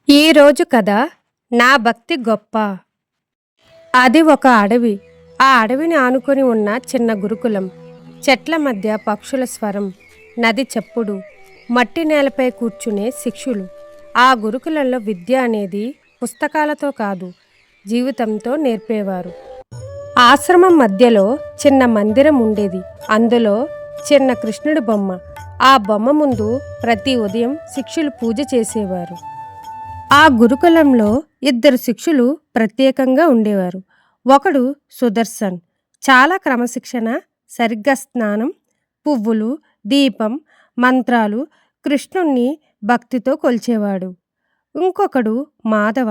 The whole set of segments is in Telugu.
ఈరోజు కథ నా భక్తి గొప్ప. అది ఒక అడవి. ఆ అడవిని ఆనుకొని ఉన్న చిన్న గురుకులం. చెట్ల మధ్య పక్షుల స్వరం, నది చప్పుడు, మట్టి నేలపై కూర్చునే శిష్యులు. ఆ గురుకులంలో విద్య అనేది పుస్తకాలతో కాదు, జీవితంతో నేర్పేవారు. ఆశ్రమం మధ్యలో చిన్న మందిరం ఉండేది. అందులో చిన్న కృష్ణుడి బొమ్మ. ఆ బొమ్మ ముందు ప్రతి ఉదయం శిష్యులు పూజ చేసేవారు. ఆ గురుకులంలో ఇద్దరు శిష్యులు ప్రత్యేకంగా ఉండేవారు. ఒకడు సుదర్శన్, చాలా క్రమశిక్షణ, సరిగ్గా స్నానం, పువ్వులు, దీపం, మంత్రాలు, కృష్ణుణ్ణి భక్తితో కొలిచేవాడు. ఇంకొకడు మాధవ,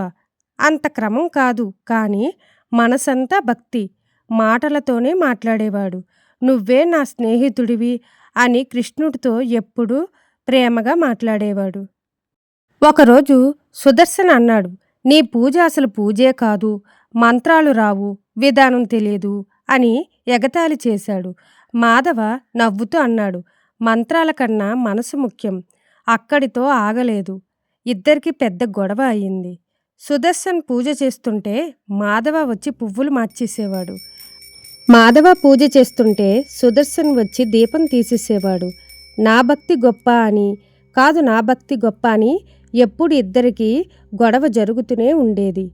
అంత క్రమం కాదు కానీ మనసంతా భక్తి, మాటలతోనే మాట్లాడేవాడు. నువ్వే నా స్నేహితుడివి అని కృష్ణుడితో ఎప్పుడూ ప్రేమగా మాట్లాడేవాడు. ఒకరోజు సుదర్శన్ అన్నాడు, నీ పూజ అసలు పూజే కాదు, మంత్రాలు రావు, విధానం తెలియదు అని ఎగతాళి చేశాడు. మాధవ నవ్వుతూ అన్నాడు, మంత్రాల కన్నా మనసు ముఖ్యం. అక్కడితో ఆగలేదు. ఇద్దరికి పెద్ద గొడవ అయింది. సుదర్శన్ పూజ చేస్తుంటే మాధవ వచ్చి పువ్వులు మార్చేసేవాడు. మాధవ పూజ చేస్తుంటే సుదర్శన్ వచ్చి దీపం తీసేసేవాడు. నా భక్తి గొప్ప అని కాదు, నా భక్తి గొప్ప అని ఎప్పుడు ఇద్దరికీ గొడవ జరుగుతూనే ఉండేది.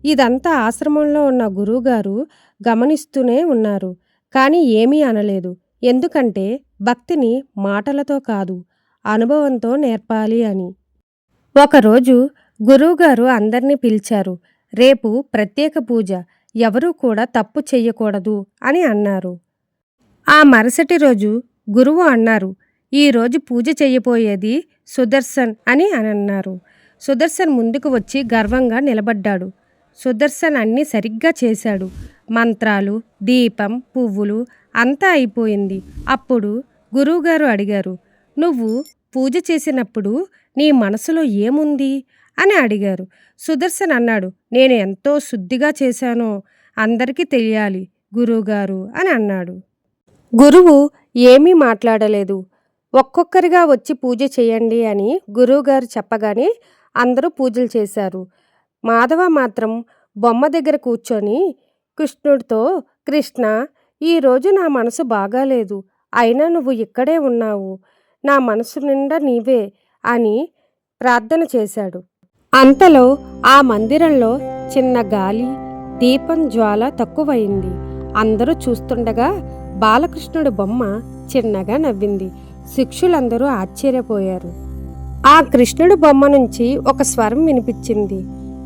ఇదంతా ఆశ్రమంలో ఉన్న గురువుగారు గమనిస్తూనే ఉన్నారు. కానీ ఏమీ అనలేదు. ఎందుకంటే భక్తిని మాటలతో కాదు, అనుభవంతో నేర్పాలి అని. ఒకరోజు గురువుగారు అందరినీ పిలిచారు. రేపు ప్రత్యేక పూజ, ఎవరూ కూడా తప్పు చెయ్యకూడదు అని అన్నారు. ఆ మరుసటి రోజు గురువు అన్నారు, ఈరోజు పూజ చెయ్యబోయేది సుదర్శన్ అని అన్నారు. సుదర్శన్ ముందుకు వచ్చి గర్వంగా నిలబడ్డాడు. సుదర్శన్ అన్నీ సరిగ్గా చేశాడు. మంత్రాలు, దీపం, పువ్వులు అంతా అయిపోయింది. అప్పుడు గురువుగారు అడిగారు, నువ్వు పూజ చేసినప్పుడు నీ మనసులో ఏముంది అని అడిగారు. సుదర్శన్ అన్నాడు, నేను ఎంతో శుద్ధిగా చేశానో అందరికీ తెలియాలి గురువుగారు అని అన్నాడు. గురువు ఏమీ మాట్లాడలేదు. ఒక్కొక్కరిగా వచ్చి పూజ చేయండి అని గురువుగారు చెప్పగానే అందరూ పూజలు చేశారు. మాధవ మాత్రం బొమ్మ దగ్గర కూర్చొని కృష్ణుడితో, కృష్ణ, ఈరోజు నా మనసు బాగాలేదు, అయినా నువ్వు ఇక్కడే ఉన్నావు, నా మనసు నిండా నీవే అని ప్రార్థన చేశాడు. అంతలో ఆ మందిరంలో చిన్న గాలి, దీపం జ్వాల తక్కువయింది. అందరూ చూస్తుండగా బాలకృష్ణుడి బొమ్మ చిన్నగా నవ్వింది. శిష్యులందరూ ఆశ్చర్యపోయారు. ఆ కృష్ణుడి బొమ్మ నుంచి ఒక స్వరం వినిపించింది,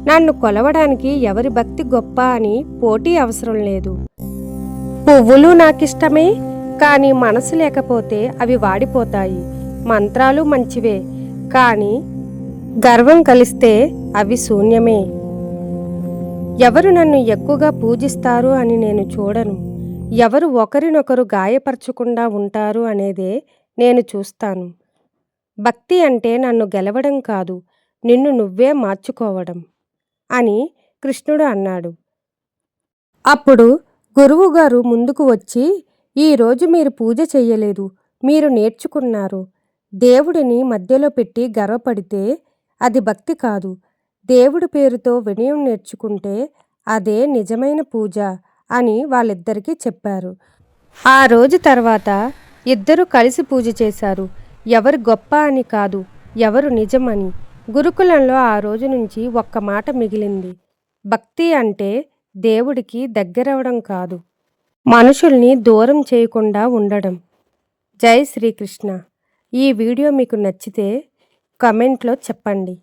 నన్ను కొలవడానికి ఎవరి భక్తి గొప్ప అని పోటీ అవసరం లేదు. పువ్వులు నాకిష్టమే, కానీ మనసు లేకపోతే అవి వాడిపోతాయి. మంత్రాలు మంచివే, కానీ గర్వం కలిస్తే అవి శూన్యమే. ఎవరు నన్ను ఎక్కువగా పూజిస్తారు అని నేను చూడను. ఎవరు ఒకరినొకరు గాయపరచకుండా ఉంటారు అనేదే నేను చూస్తాను. భక్తి అంటే నన్ను గెలవడం కాదు, నిన్ను నువ్వే మార్చుకోవడం అని కృష్ణుడు అన్నాడు. అప్పుడు గురువుగారు ముందుకు వచ్చి, ఈరోజు మీరు పూజ చెయ్యలేదు, మీరు నేర్చుకున్నారు. దేవుడిని మధ్యలో పెట్టి గర్వపడితే అది భక్తి కాదు. దేవుడి పేరుతో వినయం నేర్చుకుంటే అదే నిజమైన పూజ అని వాళ్ళిద్దరికీ చెప్పారు. ఆ రోజు తర్వాత ఇద్దరూ కలిసి పూజ చేశారు. ఎవరు గొప్ప అని కాదు, ఎవరు నిజమని. గురుకులంలో ఆ రోజు నుంచి ఒక్క మాట మిగిలింది, భక్తి అంటే దేవుడికి దగ్గరవడం కాదు, మనుషుల్ని దూరం చేయకుండా ఉండడం. జై శ్రీకృష్ణ. ఈ వీడియో మీకు నచ్చితే కమెంట్లో చెప్పండి.